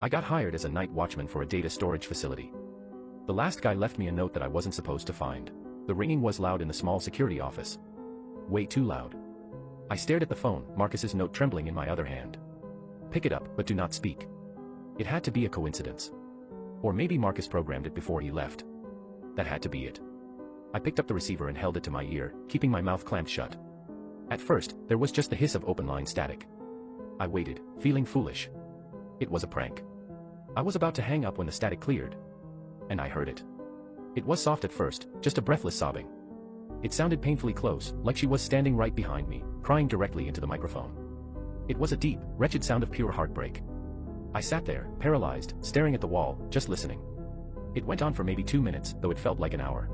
I got hired as a night watchman for a data storage facility. The last guy left me a note that I wasn't supposed to find. The ringing was loud in the small security office. Way too loud. I stared at the phone, Marcus's note trembling in my other hand. Pick it up, but do not speak. It had to be a coincidence. Or maybe Marcus programmed it before he left. That had to be it. I picked up the receiver and held it to my ear, keeping my mouth clamped shut. At first, there was just the hiss of open line static. I waited, feeling foolish. It was a prank. I was about to hang up when the static cleared. And I heard it. It was soft at first, just a breathless sobbing. It sounded painfully close, like she was standing right behind me, crying directly into the microphone. It was a deep, wretched sound of pure heartbreak. I sat there, paralyzed, staring at the wall, just listening. It went on for maybe 2 minutes, though it felt like an hour.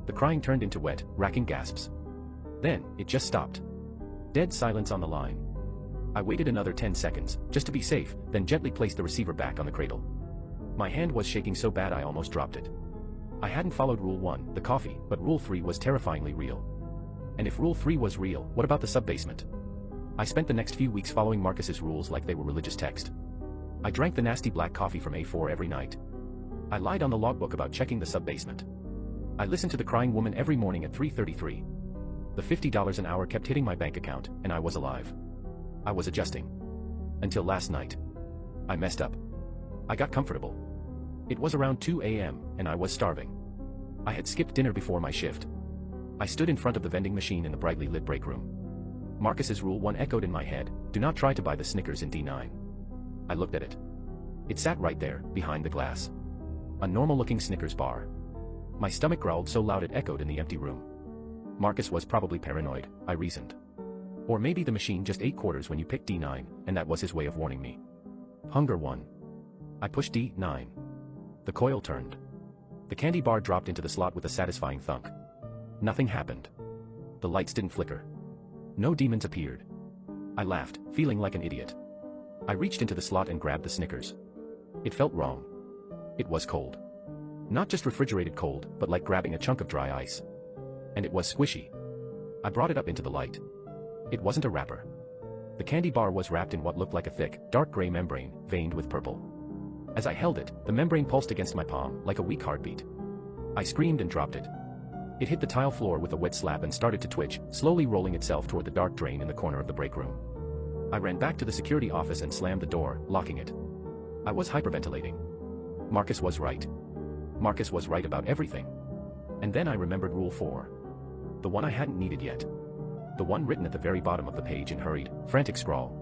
The crying turned into wet, racking gasps. Then, it just stopped. Dead silence on the line. I waited another 10 seconds, just to be safe, then gently placed the receiver back on the cradle. My hand was shaking so bad I almost dropped it. I hadn't followed Rule 1, the coffee, but Rule 3 was terrifyingly real. And if Rule 3 was real, what about the sub-basement? I spent the next few weeks following Marcus's rules like they were religious text. I drank the nasty black coffee from A4 every night. I lied on the logbook about checking the sub-basement. I listened to the crying woman every morning at 3:33. The $50 an hour kept hitting my bank account, and I was alive. I was adjusting. Until last night. I messed up. I got comfortable. It was around 2 a.m., and I was starving. I had skipped dinner before my shift. I stood in front of the vending machine in the brightly lit break room. Marcus's Rule 1 echoed in my head, do not try to buy the Snickers in D9. I looked at it. It sat right there, behind the glass. A normal-looking Snickers bar. My stomach growled so loud it echoed in the empty room. Marcus was probably paranoid, I reasoned. Or maybe the machine just ate quarters when you picked D9, and that was his way of warning me. Hunger won. I pushed D9. The coil turned. The candy bar dropped into the slot with a satisfying thunk. Nothing happened. The lights didn't flicker. No demons appeared. I laughed, feeling like an idiot. I reached into the slot and grabbed the Snickers. It felt wrong. It was cold. Not just refrigerated cold, but like grabbing a chunk of dry ice. And it was squishy. I brought it up into the light. It wasn't a wrapper. The candy bar was wrapped in what looked like a thick, dark gray membrane, veined with purple. As I held it, the membrane pulsed against my palm, like a weak heartbeat. I screamed and dropped it. It hit the tile floor with a wet slap and started to twitch, slowly rolling itself toward the dark drain in the corner of the break room. I ran back to the security office and slammed the door, locking it. I was hyperventilating. Marcus was right. Marcus was right about everything. And then I remembered Rule 4. The one I hadn't needed yet. The one written at the very bottom of the page in hurried, frantic scrawl.